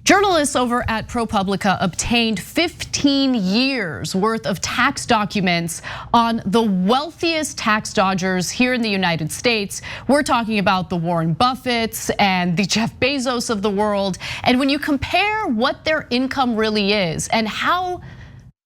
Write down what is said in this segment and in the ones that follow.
Journalists over at ProPublica obtained 15 years worth of tax documents on the wealthiest tax dodgers here in the United States. We're talking about the Warren Buffetts and the Jeff Bezos of the world. And when you compare what their income really is and how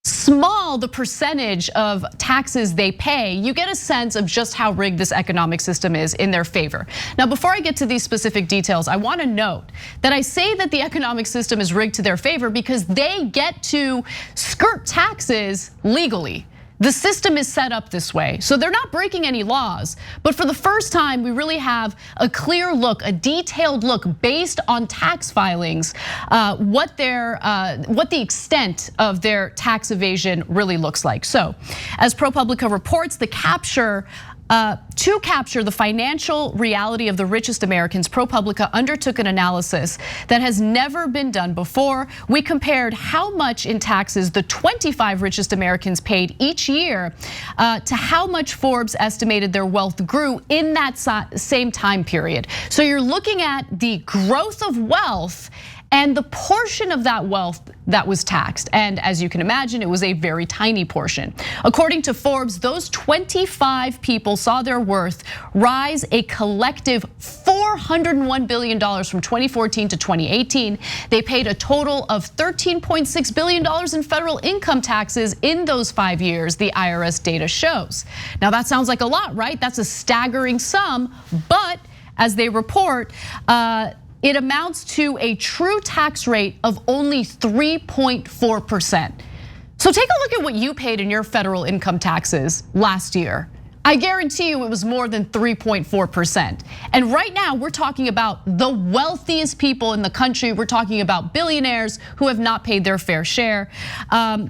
small the percentage of taxes they pay, you get a sense of just how rigged this economic system is in their favor. Now, before I get to these specific details, I want to note that I say that the economic system is rigged to their favor because they get to skirt taxes legally. The system is set up this way, so they're not breaking any laws. But for the first time, we really have a clear look, a detailed look based on tax filings, what the extent of their tax evasion really looks like. So, as ProPublica reports, to capture the financial reality of the richest Americans, ProPublica undertook an analysis that has never been done before. We compared how much in taxes the 25 richest Americans paid each year to how much Forbes estimated their wealth grew in that same time period. So you're looking at the growth of wealth and the portion of that wealth that was taxed. And as you can imagine, it was a very tiny portion. According to Forbes, those 25 people saw their worth rise a collective $401 billion from 2014 to 2018. They paid a total of $13.6 billion in federal income taxes in those 5 years, the IRS data shows. Now that sounds like a lot, right? That's a staggering sum, but as they report, it amounts to a true tax rate of only 3.4%. So take a look at what you paid in your federal income taxes last year. I guarantee you it was more than 3.4%. And right now we're talking about the wealthiest people in the country. We're talking about billionaires who have not paid their fair share.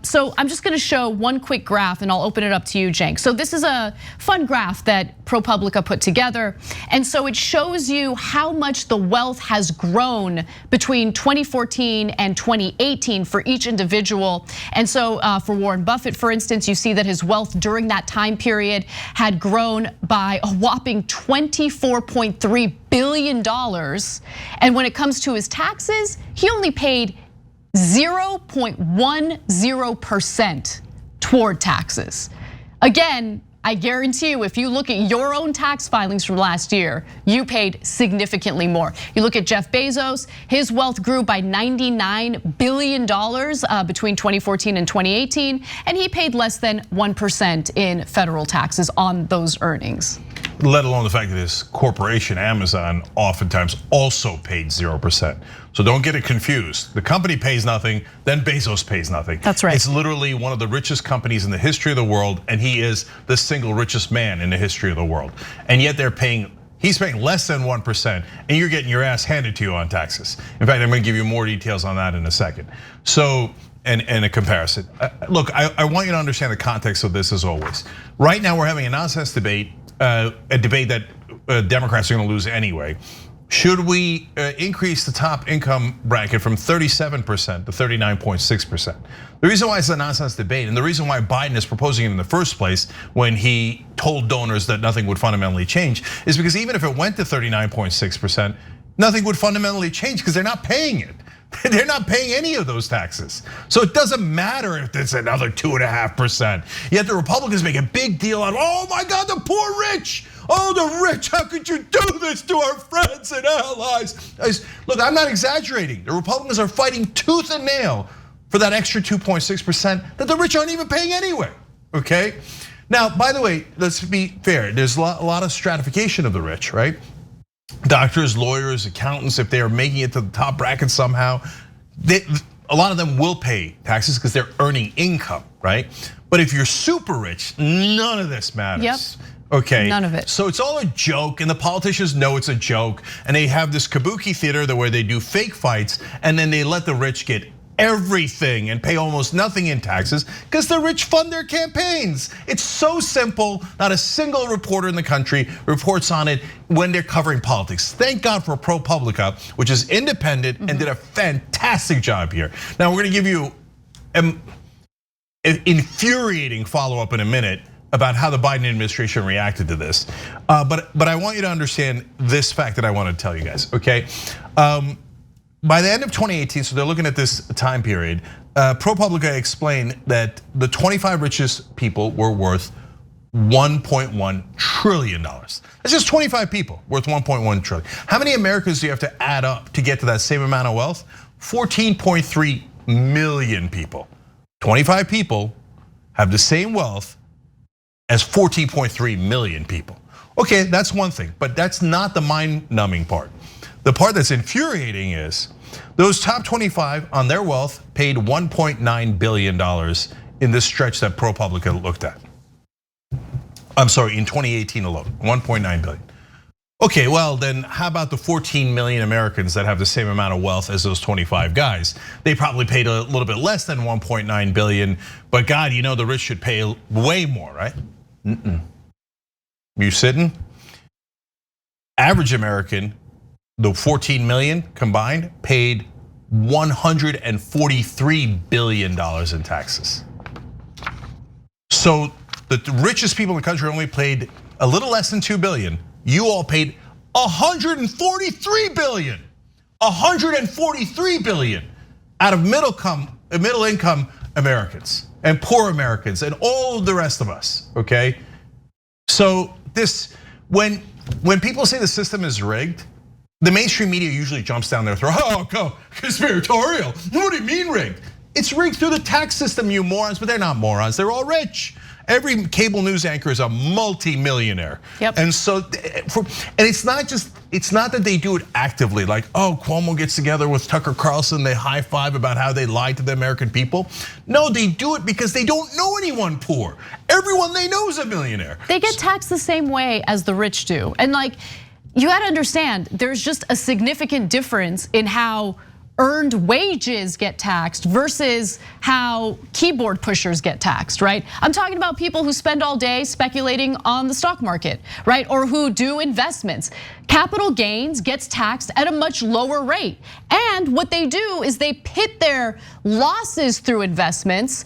So I'm just gonna show one quick graph and I'll open it up to you, Cenk. So this is a fun graph that ProPublica put together. And so it shows you how much the wealth has grown between 2014 and 2018 for each individual. And so for Warren Buffett, for instance, you see that his wealth during that time period had grown by a whopping $24.3 billion. And when it comes to his taxes, he only paid 0.10% toward taxes. Again, I guarantee you, if you look at your own tax filings from last year, you paid significantly more. You look at Jeff Bezos, his wealth grew by $99 billion between 2014 and 2018, and he paid less than 1% in federal taxes on those earnings. Let alone the fact that this corporation, Amazon, oftentimes also paid 0%. So don't get it confused. The company pays nothing, then Bezos pays nothing. That's right. It's literally one of the richest companies in the history of the world, and he is the single richest man in the history of the world. And yet he's paying less than 1%, and you're getting your ass handed to you on taxes. In fact, I'm gonna give you more details on that in a second. So, and a comparison. Look, I want you to understand the context of this as always. Right now, we're having a nonsense debate, a debate that Democrats are gonna lose anyway. Should we increase the top income bracket from 37% to 39.6%? The reason why it's a nonsense debate, and the reason why Biden is proposing it in the first place when he told donors that nothing would fundamentally change, is because even if it went to 39.6%, nothing would fundamentally change because they're not paying it. They're not paying any of those taxes. So it doesn't matter if it's another 2.5%. Yet the Republicans make a big deal out of, oh my God, the poor rich. Oh, the rich, how could you do this to our friends and allies? Look, I'm not exaggerating. The Republicans are fighting tooth and nail for that extra 2.6% that the rich aren't even paying anyway, okay? Now, by the way, let's be fair. There's a lot of stratification of the rich, right? Doctors, lawyers, accountants, if they are making it to the top bracket somehow, a lot of them will pay taxes because they're earning income, right? But if you're super rich, none of this matters. Yep. Okay, none of it. So it's all a joke, and the politicians know it's a joke, and they have this kabuki theater where they do fake fights, and then they let the rich get everything and pay almost nothing in taxes because the rich fund their campaigns. It's so simple. Not a single reporter in the country reports on it when they're covering politics. Thank God for ProPublica, which is independent and did a fantastic job here. Now we're gonna give you an infuriating follow-up in a minute about how the Biden administration reacted to this. But I want you to understand this fact that I want to tell you guys, okay? by the end of 2018, so they're looking at this time period, ProPublica explained that the 25 richest people were worth $1.1 trillion. That's just 25 people worth 1.1 trillion. How many Americans do you have to add up to get to that same amount of wealth? 14.3 million people. 25 people have the same wealth as 14.3 million people. Okay, that's one thing, but that's not the mind-numbing part. The part that's infuriating is those top 25 on their wealth paid $1.9 billion in this stretch that ProPublica looked at. I'm sorry, in 2018 alone, 1.9 billion. Okay, well then how about the 14 million Americans that have the same amount of wealth as those 25 guys? They probably paid a little bit less than 1.9 billion, but God, you know the rich should pay way more, right? You sitting? Average American, the 14 million combined, paid $143 billion in taxes. So the richest people in the country only paid a little less than 2 billion. You all paid 143 billion. 143 billion out of middle income Americans and poor Americans and all of the rest of us, okay? So this, when people say the system is rigged, the mainstream media usually jumps down their throat. Oh, conspiratorial. What do you mean rigged? It's rigged through the tax system, you morons, but they're not morons, they're all rich. Every cable news anchor is a multi-millionaire. Yep. And so, it's not that they do it actively, like, oh, Cuomo gets together with Tucker Carlson, they high five about how they lied to the American people. No, they do it because they don't know anyone poor. Everyone they know is a millionaire. They get taxed the same way as the rich do. And like, you gotta understand, there's just a significant difference in how earned wages get taxed versus how keyboard pushers get taxed, right? I'm talking about people who spend all day speculating on the stock market, right? Or who do investments. Capital gains gets taxed at a much lower rate. And what they do is they pit their losses through investments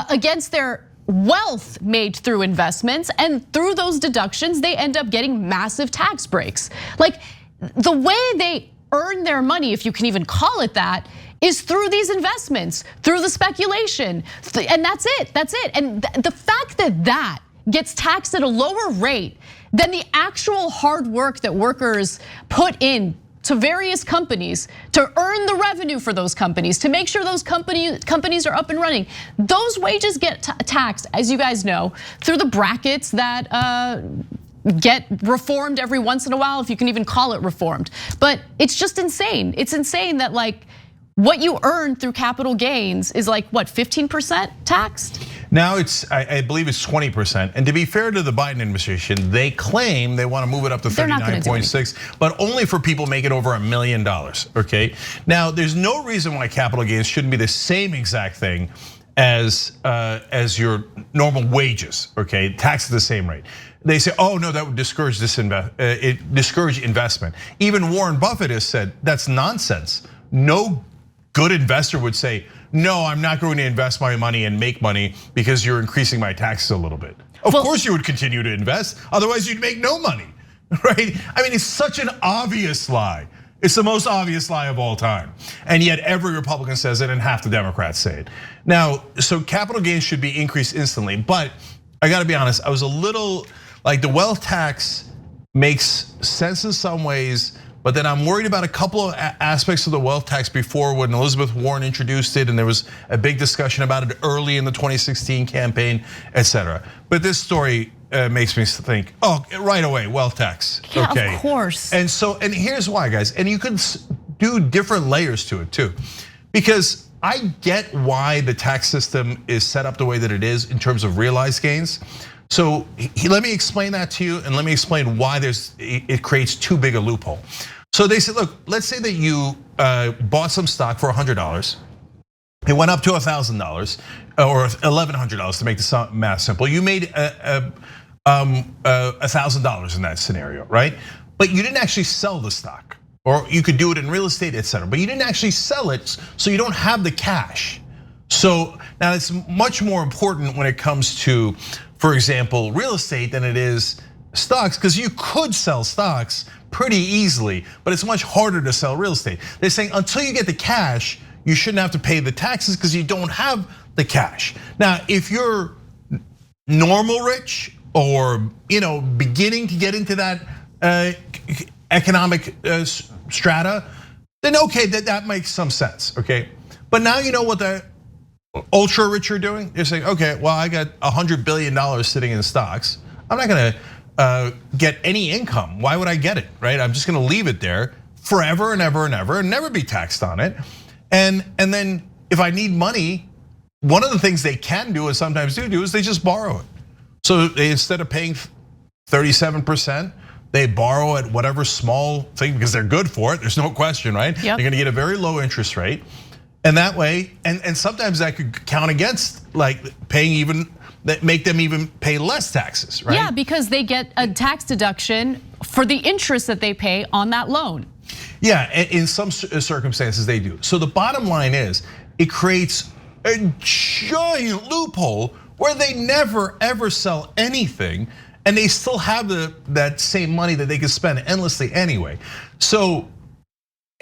against their wealth made through investments, and through those deductions, they end up getting massive tax breaks. Like, the way they earn their money, if you can even call it that, is through these investments, through the speculation, and that's it. And the fact that that gets taxed at a lower rate than the actual hard work that workers put in to various companies to earn the revenue for those companies, to make sure those companies are up and running. Those wages get taxed, as you guys know, through the brackets that get reformed every once in a while, if you can even call it reformed. But it's just insane. It's insane that like what you earn through capital gains is like what, 15% taxed? Now I believe it's 20%. And to be fair to the Biden administration, they claim they want to move it up to 39.6, but only for people making over $1 million, okay? Now, there's no reason why capital gains shouldn't be the same exact thing as your normal wages, okay? Taxed at the same rate. They say, oh no, that would discourage investment. Even Warren Buffett has said that's nonsense. No good investor would say, no, I'm not going to invest my money and make money because you're increasing my taxes a little bit. Of course you would continue to invest, otherwise you'd make no money, right? I mean, it's such an obvious lie. It's the most obvious lie of all time. And yet every Republican says it and half the Democrats say it. Now, so capital gains should be increased instantly, but I gotta be honest, I was a little, like the wealth tax makes sense in some ways, but then I'm worried about a couple of aspects of the wealth tax before when Elizabeth Warren introduced it, and there was a big discussion about it early in the 2016 campaign, etc. But this story makes me think, oh, right away, wealth tax. Yeah, okay. Of course. And here's why, guys, and you could do different layers to it too. Because I get why the tax system is set up the way that it is in terms of realized gains. So let me explain that to you, and let me explain why it creates too big a loophole. So they said, look, let's say that you bought some stock for $100. It went up to $1,000 or $1,100 to make the math simple. You made $1,000 in that scenario, right? But you didn't actually sell the stock, or you could do it in real estate, etc. But you didn't actually sell it, so you don't have the cash. So now it's much more important when it comes to, for example, real estate than it is stocks because you could sell stocks pretty easily, but it's much harder to sell real estate. They're saying until you get the cash, you shouldn't have to pay the taxes because you don't have the cash. Now, if you're normal rich or beginning to get into that economic strata, then okay, that makes some sense, okay? But now you know what the ultra rich are doing? They're saying, okay, well, I got $100 billion sitting in stocks. I'm not gonna get any income. Why would I get it, right? I'm just gonna leave it there forever and ever and ever and never be taxed on it. And then if I need money, one of the things they can do and sometimes do is they just borrow it. So instead of paying 37%, they borrow at whatever small thing because they're good for it. There's no question, right? Yep. They're gonna get a very low interest rate. And that way, and sometimes that could count against like paying even, that make them even pay less taxes, right? Yeah, because they get a tax deduction for the interest that they pay on that loan. Yeah, in some circumstances they do. So the bottom line is, it creates a giant loophole where they never ever sell anything, and they still have that same money that they can spend endlessly anyway. So,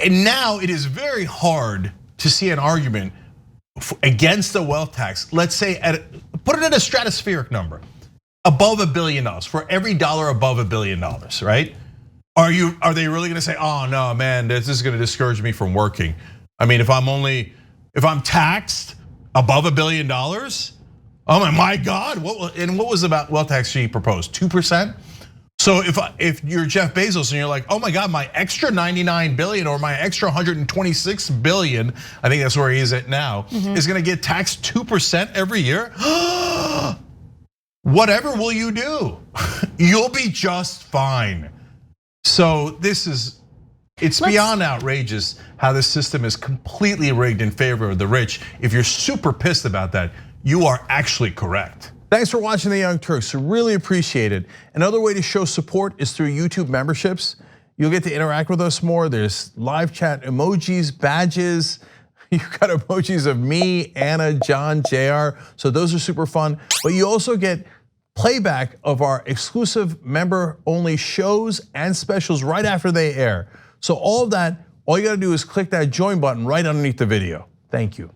and now it is very hard to see an argument against the wealth tax. Let's say put it at a stratospheric number, above $1 billion, for every dollar above $1 billion, right? Are they really gonna say, oh no, man, this is gonna discourage me from working? I mean, if I'm taxed above $1 billion, oh my God, what was about wealth tax she proposed? 2%? So if you're Jeff Bezos and you're like, oh my God, my extra 99 billion or my extra 126 billion, I think that's where he is at now, is gonna get taxed 2% every year. Whatever will you do? You'll be just fine. So it's beyond outrageous how this system is completely rigged in favor of the rich. If you're super pissed about that, you are actually correct. Thanks for watching The Young Turks, really appreciate it. Another way to show support is through YouTube memberships. You'll get to interact with us more. There's live chat emojis, badges. You've got emojis of me, Anna, John, JR. So those are super fun. But you also get playback of our exclusive member-only shows and specials right after they air. So all of that, all you gotta do is click that join button right underneath the video. Thank you.